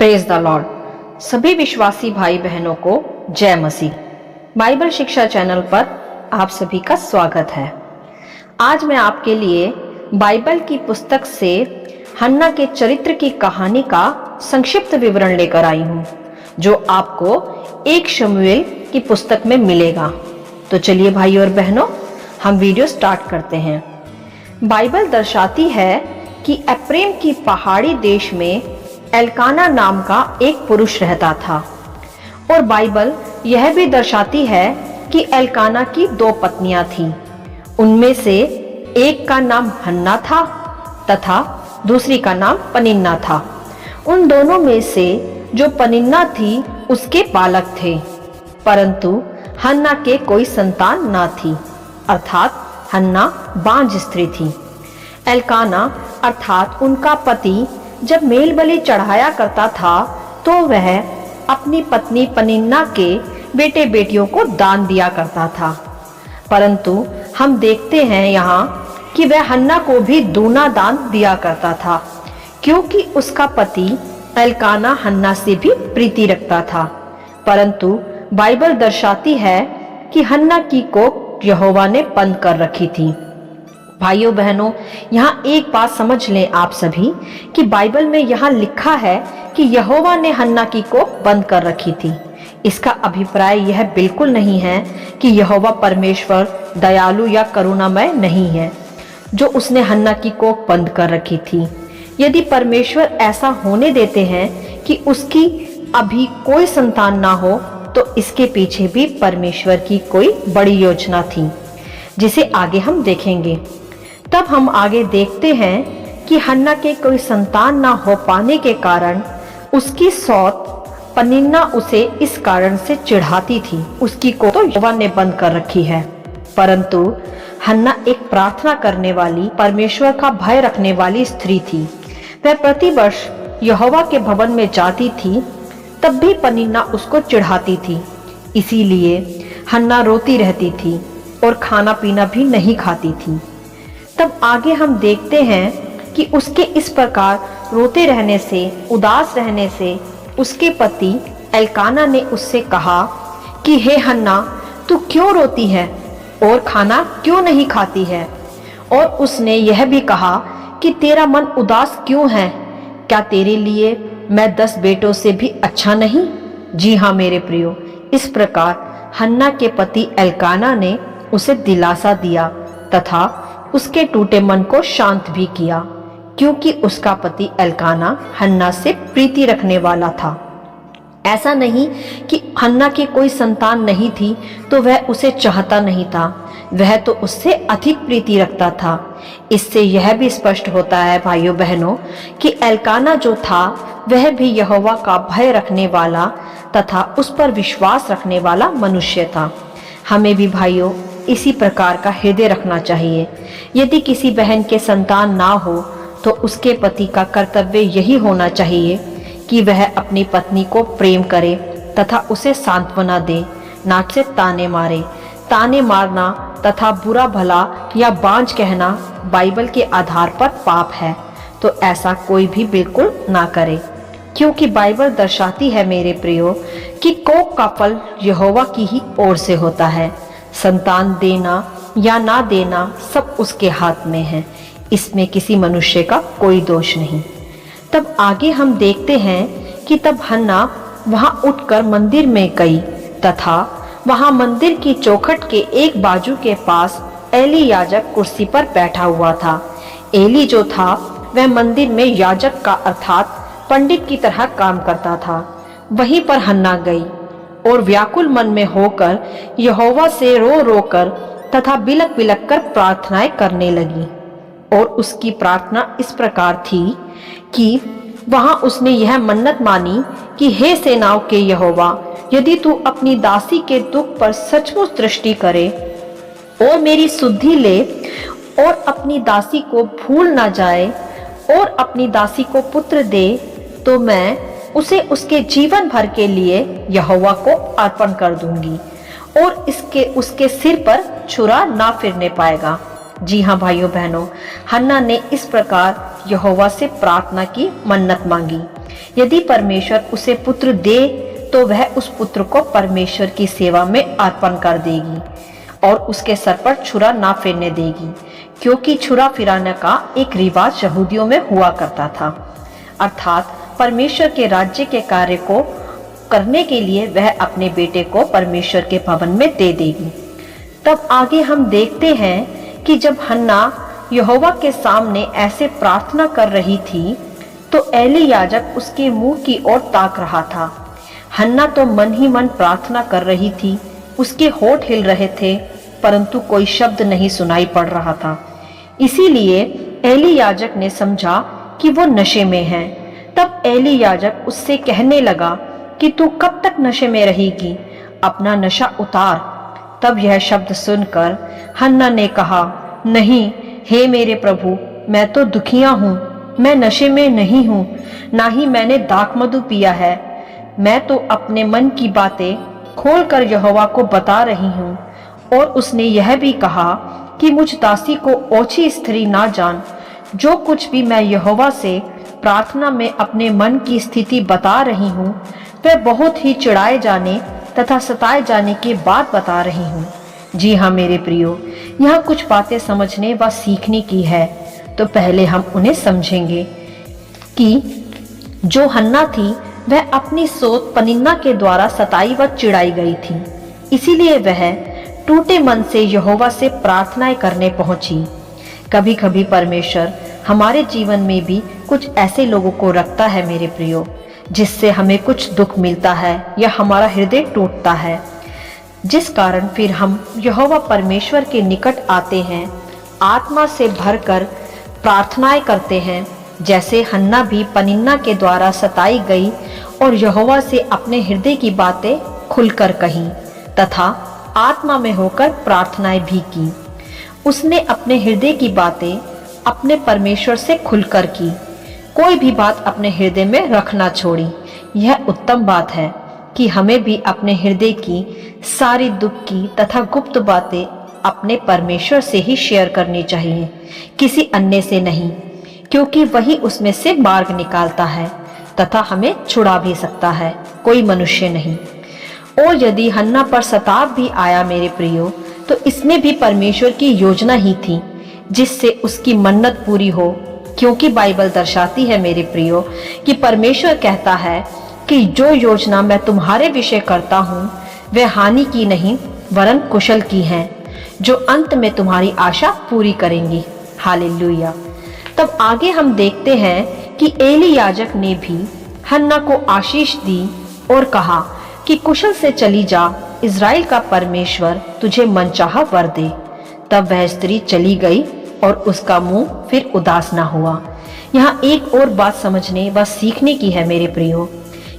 Praise the Lord. सभी विश्वासी भाई बहनों को जय मसीह। बाइबल शिक्षा चैनल पर आप सभी का स्वागत है। आज मैं आपके लिए बाइबल की पुस्तक से हन्ना के चरित्र की कहानी का संक्षिप्त विवरण लेकर आई हूँ, जो आपको 1 शमूएल की पुस्तक में मिलेगा। तो चलिए भाई और बहनों, हम वीडियो स्टार्ट करते हैं। बाइबल दर्शाती है कि एफ्रेम की पहाड़ी देश में एल्काना नाम का एक पुरुष रहता था, और बाइबल यह भी दर्शाती है कि एल्काना की 2 पत्नियां थीं। उनमें से एक का नाम हन्ना था तथा दूसरी का नाम पनिन्ना था। उन दोनों में से जो पनिन्ना थी उसके बालक थे, परंतु हन्ना के कोई संतान न थी, अर्थात हन्ना बांझ स्त्री थी। एल्काना अर्थात उनका पति जब मेल बलि चढ़ाया करता था तो वह अपनी पत्नी पनिन्ना के बेटे बेटियों को दान दिया करता था, परंतु हम देखते हैं यहाँ कि वह हन्ना को भी दूना दान दिया करता था, क्योंकि उसका पति एल्काना हन्ना से भी प्रीति रखता था। परंतु बाइबल दर्शाती है कि हन्ना की कोख यहोवा ने बंद कर रखी थी। भाइयों बहनों, यहाँ एक बात समझ लें आप सभी कि बाइबल में यहाँ लिखा है कि यहोवा ने हन्ना की कोख बंद कर रखी थी। इसका अभिप्राय यह बिल्कुल नहीं है कि यहोवा परमेश्वर दयालु या करुणामय नहीं है जो उसने हन्ना की कोख बंद कर रखी थी। यदि परमेश्वर ऐसा होने देते हैं कि उसकी अभी कोई संतान ना हो, तो इसके पीछे भी परमेश्वर की कोई बड़ी योजना थी, जिसे आगे हम देखेंगे। तब हम आगे देखते हैं कि हन्ना के कोई संतान ना हो पाने के कारण उसकी सौत पनिन्ना उसे इस कारण से चिढ़ाती थी। उसकी को तो यहोवा ने बंद कर रखी है, परंतु हन्ना एक प्रार्थना करने वाली, परमेश्वर का भय रखने वाली स्त्री थी। वह प्रतिवर्ष यहोवा के भवन में जाती थी, तब भी पनिन्ना उसको चिढ़ाती थी। इसीलिए हन्ना रोती रहती थी और खाना पीना भी नहीं खाती थी। तब आगे हम देखते हैं कि उसके इस प्रकार रोते रहने से, उदास रहने से उसके पति एल्काना ने उससे कहा कि हे हन्ना, तू क्यों रोती है और खाना क्यों नहीं खाती है? और उसने यह भी कहा कि तेरा मन उदास क्यों है? क्या तेरे लिए मैं 10 बेटों से भी अच्छा नहीं? जी हाँ मेरे प्रियो, इस प्रकार हन्ना के पति एल्काना ने उसे दिलासा दिया तथा उसके टूटे मन को शांत भी किया, क्योंकि उसका पति एल्काना हन्ना से प्रीति रखने वाला था। ऐसा नहीं कि हन्ना की कोई संतान नहीं थी तो वह उसे चाहता नहीं था, वह तो उससे अधिक प्रीति रखता था। इससे यह भी स्पष्ट होता है भाइयों बहनों कि एल्काना जो था वह भी यहोवा का भय रखने वाला तथा उस पर विश्वास रखने वाला मनुष्य था। हमें भी भाइयों इसी प्रकार का हृदय रखना चाहिए। यदि किसी बहन के संतान ना हो तो उसके पति का कर्तव्य यही होना चाहिए कि वह अपनी पत्नी को प्रेम करे तथा उसे सांत्वना दे, ना कि ताने मारे। ताने मारना तथा बुरा भला या बांझ कहना बाइबल के आधार पर पाप है, तो ऐसा कोई भी बिल्कुल ना करे, क्योंकि बाइबल दर्शाती है मेरे प्रियो कि कोख का फल यहोवा की ही ओर से होता है। संतान देना या ना देना सब उसके हाथ में है, इसमें किसी मनुष्य का कोई दोष नहीं। तब आगे हम देखते हैं कि तब हन्ना वहां उठकर मंदिर में गई तथा वहां मंदिर की चौखट के एक बाजू के पास एली याजक कुर्सी पर बैठा हुआ था। एली जो था वह मंदिर में याजक का अर्थात पंडित की तरह काम करता था। वहीं पर हन्ना गई और व्याकुल मन में होकर यहोवा से रो रो कर तथा बिलक बिलक कर प्रार्थनाएं करने लगी। और उसकी प्रार्थना इस प्रकार थी कि वहां उसने यह मन्नत मानी कि हे सेनाओं के यहोवा, यदि तू अपनी दासी के दुख पर सचमुच दृष्टि करे और मेरी सुधि ले और अपनी दासी को भूल ना जाए और अपनी दासी को पुत्र दे, तो मैं उसे उसके जीवन भर के लिए यहोवा को अर्पण कर दूंगी और उसके सिर पर छुरा ना फिरने पाएगा। जी हाँ भाइयों बहनों, हन्ना ने इस प्रकार यहोवा से प्रार्थना की, मन्नत मांगी। यदि परमेश्वर उसे पुत्र दे तो वह उस पुत्र को परमेश्वर की सेवा में अर्पण कर देगी और उसके सर पर छुरा ना फेरने देगी, क्योंकि छुरा फिराने का एक रिवाज यहूदियों में हुआ करता था। अर्थात परमेश्वर के राज्य के कार्य को करने के लिए वह अपने बेटे को परमेश्वर के भवन में दे देगी। तब आगे हम देखते हैं कि जब हन्ना यहोवा के सामने ऐसे प्रार्थना कर रही थी तो एली याजक उसके मुंह की ओर ताक रहा था। हन्ना तो मन ही मन प्रार्थना कर रही थी, उसके होठ हिल रहे थे, परंतु कोई शब्द नहीं सुनाई पड़ रहा था। इसीलिए एली याजक ने समझा कि वो नशे में है। तब एली याजक उससे कहने लगा कि तू कब तक नशे में रहेगी, अपना नशा उतार। तब यह शब्द सुनकर हन्ना ने कहा, नहीं हे मेरे प्रभु, मैं तो दुखिया हूँ, मैं नशे में नहीं हूँ, ना ही मैंने दाखमधु पिया है। मैं तो अपने मन की बातें खोलकर यहोवा को बता रही हूँ। और उसने यह भी कहा कि मुझ दासी को ओछी स्त्री ना जान। जो कुछ भी मैं यहोवा से प्रार्थना में अपने मन की स्थिति बता रही हूँ वह बहुत ही चिढ़ाए जाने तथा सताए जाने के बाद बता रही हूँ। जी हाँ मेरे प्रियो, यहाँ कुछ बातें समझने व सीखने की है। तो पहले हम उन्हें समझेंगे कि जो हन्ना थी वह अपनी सोच पनिन्ना के द्वारा सताई व चिढ़ाई गई थी, इसीलिए वह टूटे मन से यहोवा से प्रार्थनाएं करने पहुंची। कभी कभी परमेश्वर हमारे जीवन में भी कुछ ऐसे लोगों को रखता है मेरे प्रियो, जिससे हमें कुछ दुख मिलता है या हमारा हृदय टूटता है, जिस कारण फिर हम यहोवा परमेश्वर के निकट आते हैं, आत्मा से भरकर प्रार्थनाएं करते हैं। जैसे हन्ना भी पनिन्ना के द्वारा सताई गई और यहोवा से अपने हृदय की बातें खुलकर कही तथा आत्मा में होकर प्रार्थनाएं भी की। उसने अपने हृदय की बातें अपने परमेश्वर से खुलकर की, कोई भी बात अपने हृदय में रखना छोड़ी। यह उत्तम बात है कि हमें भी अपने हृदय की सारी दुख की तथा गुप्त बातें अपने परमेश्वर से ही शेयर करनी चाहिए, किसी अन्य से नहीं, क्योंकि वही उसमें से मार्ग निकालता है तथा हमें छुड़ा भी सकता है, कोई मनुष्य नहीं। और यदि हन्ना पर सताव भी आया मेरे प्रियो, तो इसमें भी परमेश्वर की योजना ही थी जिससे उसकी मन्नत पूरी हो, क्योंकि बाइबल दर्शाती है मेरे प्रियो कि परमेश्वर कहता है कि जो योजना मैं तुम्हारे विषय करता हूँ वह हानि की नहीं वरन कुशल की है, जो अंत में तुम्हारी आशा पूरी करेंगी। हालेलुया। तब आगे हम देखते हैं कि एली याजक ने भी हन्ना को आशीष दी और कहा कि कुशल से चली जा, इज़राइल का परमेश्वर तुझे मनचाहा वर दे। तब वह स्त्री चली गई और उसका मुंह फिर उदास न हुआ। यहाँ एक और बात समझने व सीखने की है मेरे प्रियो,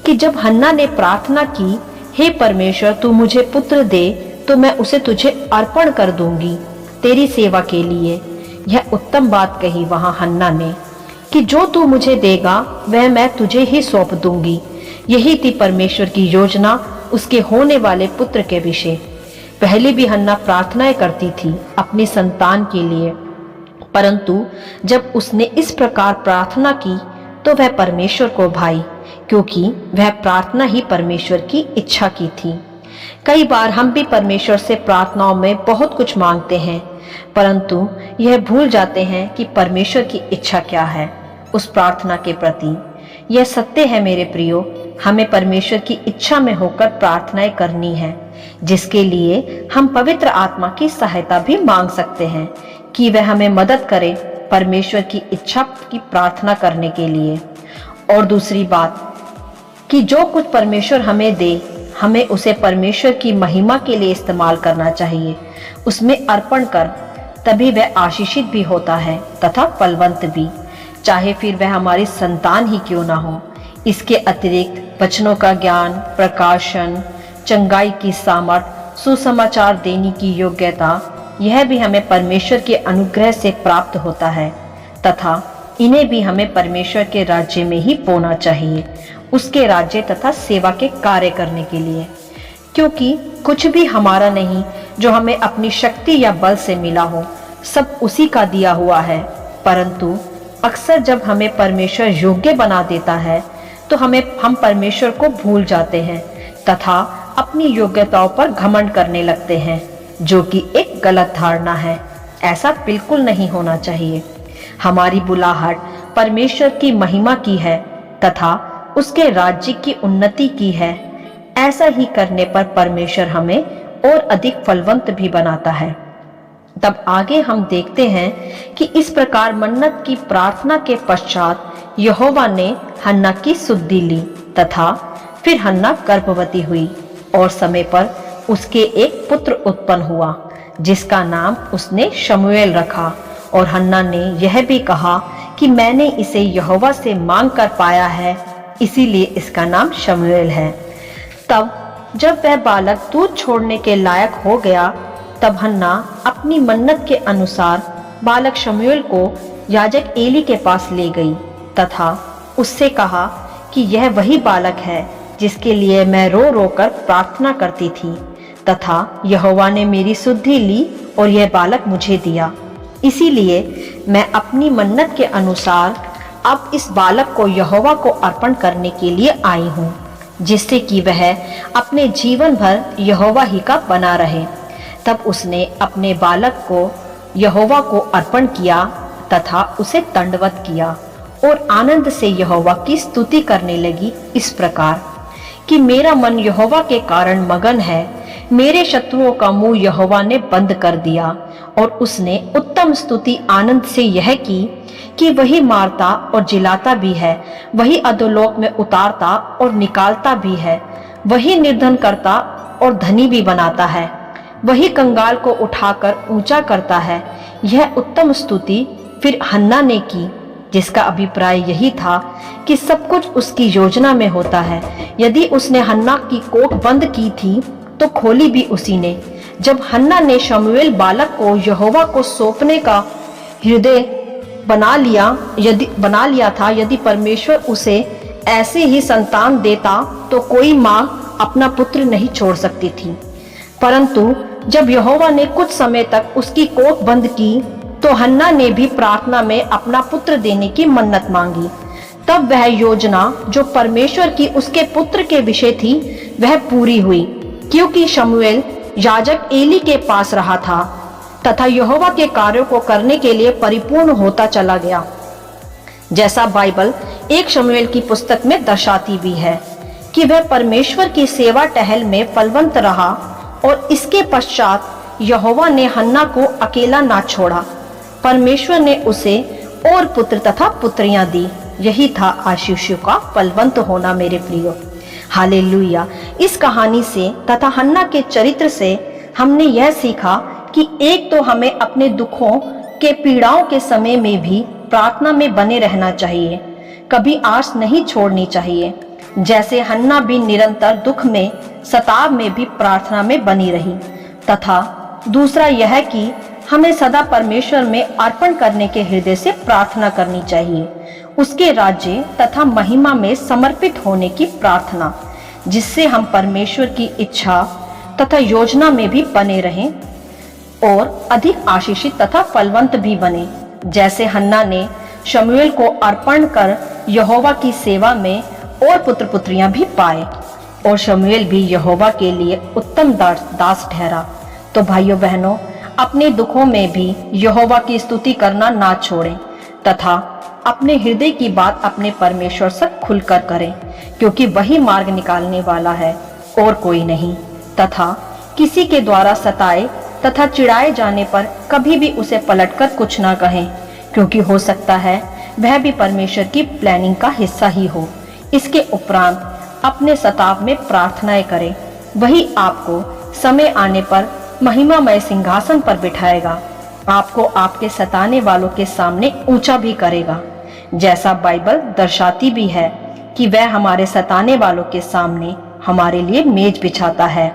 कि जब हन्ना ने प्रार्थना की, हे परमेश्वर तू मुझे पुत्र दे तो मैं उसे तुझे अर्पण कर दूंगी तेरी सेवा के लिए। यह उत्तम बात कही वहां हन्ना ने कि जो तू मुझे देगा वह मैं तुझे ही सौंप दूंगी। यही थी परमेश्वर की योजना उसके होने वाले पुत्र के विषय। पहले भी हन्ना प्रार्थनाएं करती थी अपनी संतान के लिए, परंतु जब उसने इस प्रकार प्रार्थना की तो वह परमेश्वर को भाई, क्योंकि वह प्रार्थना ही परमेश्वर की इच्छा की थी। कई बार हम भी परमेश्वर से प्रार्थनाओं में बहुत कुछ मांगते हैं, परंतु यह भूल जाते हैं कि परमेश्वर की इच्छा क्या है उस प्रार्थना के प्रति। यह सत्य है मेरे प्रियो, हमें परमेश्वर की इच्छा में होकर प्रार्थनाएं करनी है, जिसके लिए हम पवित्र आत्मा की सहायता भी मांग सकते हैं कि वह हमें मदद करे परमेश्वर की इच्छा की प्रार्थना करने के लिए। और दूसरी बात कि जो कुछ परमेश्वर हमें दे, हमें उसे परमेश्वर की महिमा के लिए इस्तेमाल करना चाहिए, उसमें अर्पण कर, तभी वह आशीषित भी होता है तथा फलवंत भी, चाहे फिर वह हमारी संतान ही क्यों ना हो। इसके अतिरिक्त वचनों का ज्ञान, प्रकाशन, चंगाई की सामर्थ, सुसमाचार देने की योग्यता, यह भी हमें परमेश्वर के अनुग्रह से प्राप्त होता है तथा इन्हें भी हमें परमेश्वर के राज्य में ही बोना चाहिए, उसके राज्य तथा सेवा के कार्य करने के लिए। क्योंकि कुछ भी हमारा नहीं जो हमें अपनी शक्ति या बल से मिला हो, सब उसी का दिया हुआ है। परंतु अक्सर जब हमें परमेश्वर योग्य बना देता है तो हम परमेश्वर को भूल जाते हैं तथा अपनी योग्यताओं पर घमंड करने लगते हैं, जो कि एक गलत धारणा है। ऐसा बिल्कुल नहीं होना चाहिए। हमारी बुलाहट परमेश्वर की महिमा की है तथा उसके राज्य की उन्नति की है। ऐसा ही करने पर परमेश्वर हमें और अधिक फलवंत भी बनाता है। तब आगे हम देखते हैं कि इस प्रकार मन्नत की प्रार्थना के पश्चात यहोवा ने हन्ना की सुधि ली तथा फिर हन्ना गर्भवती हुई और समय पर उसके एक पुत्र उत्पन्न हुआ, जिसका नाम उसने शमूएल रखा। और हन्ना ने यह भी कहा कि मैंने इसे यहोवा से मांग कर पाया है, इसीलिए इसका नाम शमूएल है। तब जब वह बालक दूध छोड़ने के लायक हो गया, तब हन्ना अपनी मन्नत के अनुसार बालक शमूएल को याजक एली के पास ले गई तथा उससे कहा कि यह वही बालक है जिसके लिए मैं रो रो कर प्रार्थना करती थी, तथा यहोवा ने मेरी सुधि ली और यह बालक मुझे दिया। इसीलिए मैं अपनी मन्नत के अनुसार अब इस बालक को यहोवा को अर्पण करने के लिए आई हूँ, जिससे कि वह अपने जीवन भर यहोवा ही का बना रहे। तब उसने अपने बालक को यहोवा को अर्पण किया तथा उसे दंडवत किया और आनंद से यहोवा की स्तुति करने लगी, इस प्रकार कि मेरा मन यहोवा के कारण मगन है। मेरे शत्रुओं का मुंह यहोवा ने बंद कर दिया। और उसने उत्तम स्तुति आनंद से यह की कि वही मारता और जिलाता भी है, वही अधोलोक में उतारता और निकालता भी है, वही निर्धन करता और धनी भी बनाता है, वही कंगाल को उठाकर ऊंचा करता है। यह उत्तम स्तुति फिर हन्ना ने की, जिसका अभिप्राय यही था कि सब कुछ उसकी योजना में होता है। यदि उसने हन्ना की कोख बंद की थी तो खोली भी उसी ने। जब हन्ना ने शमूएल बालक को यहोवा को सौंपने का हृदय बना लिया था, यदि परमेश्वर उसे ऐसे ही संतान देता तो कोई माँ अपना पुत्र नहीं छोड़ सकती थी। परंतु जब यहोवा ने कुछ समय तक उसकी कोख बंद की तो हन्ना ने भी प्रार्थना में अपना पुत्र देने की मन्नत मांगी। तब वह योजना जो परमेश्वर की उसके पुत्र के विषय थी वह पूरी हुई, क्योंकि शमूएल याजक एली के पास रहा था तथा यहोवा के कार्यों को करने के लिए परिपूर्ण होता चला गया, जैसा बाइबल एक शमूएल की पुस्तक में दर्शाती भी है कि वह परमेश्वर की सेवा टहल में फलवंत रहा। और इसके पश्चात यहोवा ने हन्ना को अकेला ना छोड़ा, परमेश्वर ने उसे और पुत्र तथा पुत्रियां दी। यही था आशीषों का फलवंत होना, मेरे प्रियो। हालेलुया। इस कहानी से तथा हन्ना के चरित्र से हमने यह सीखा कि एक तो हमें अपने दुखों के पीड़ाओं के समय में भी प्रार्थना में बने रहना चाहिए, कभी आस नहीं छोड़नी चाहिए, जैसे हन्ना भी निरंतर दुख में सताव में भी प्रार्थना में बनी रही। तथा दूसरा यह कि हमें सदा परमेश्वर में अर्पण करने के हृदय से प्रार्थना करनी चाहिए, उसके राज्य तथा महिमा में समर्पित होने की प्रार्थना, जिससे हम परमेश्वर की इच्छा तथा योजना में भी बने रहें और अधिक आशीषित तथा फलवंत भी बने, जैसे हन्ना ने शमूएल को अर्पण कर यहोवा की सेवा में और पुत्र पुत्रियां भी पाए और शमूएल भी यहोवा के लिए उत्तम दास ठहरा। तो भाइयों बहनों, अपने दुखों में भी यहोवा की स्तुति करना ना छोड़ें तथा अपने हृदय की बात अपने परमेश्वर से खुलकर करें, क्योंकि वही मार्ग निकालने वाला है और कोई नहीं। तथा किसी के द्वारा सताए तथा चिढ़ाए जाने पर कभी भी उसे पलटकर कुछ ना कहें, क्योंकि हो सकता है वह भी परमेश्वर की प्लानिंग का हिस्सा ही हो। इसके उपरांत अपने सताव में प्रार्थनाएं करें, वही आपको समय आने पर महिमामय सिंहासन पर बिठाएगा, आपको आपके सताने वालों के सामने ऊंचा भी करेगा, जैसा बाइबल दर्शाती भी है कि वह हमारे सताने वालों के सामने हमारे लिए मेज बिछाता है,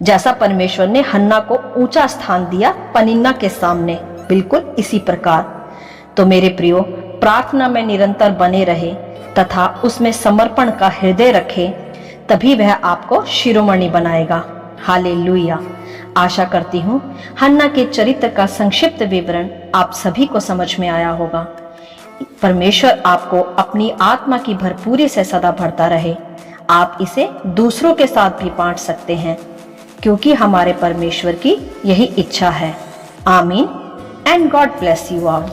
जैसा परमेश्वर ने हन्ना को ऊंचा स्थान दिया पनिन्ना के सामने, बिल्कुल इसी प्रकार। तो मेरे प्रियो, प्रार्थना में निरंतर बने रहे तथा उसमें समर्पण का हृदय रखे, तभी वह आपको शिरोमणि बनाएगा। हालेलुया। आशा करती हूँ हन्ना के चरित्र का संक्षिप्त विवरण आप सभी को समझ में आया होगा। परमेश्वर आपको अपनी आत्मा की भरपूरी से सदा भरता रहे। आप इसे दूसरों के साथ भी बांट सकते हैं, क्योंकि हमारे परमेश्वर की यही इच्छा है। आमीन and God bless you all.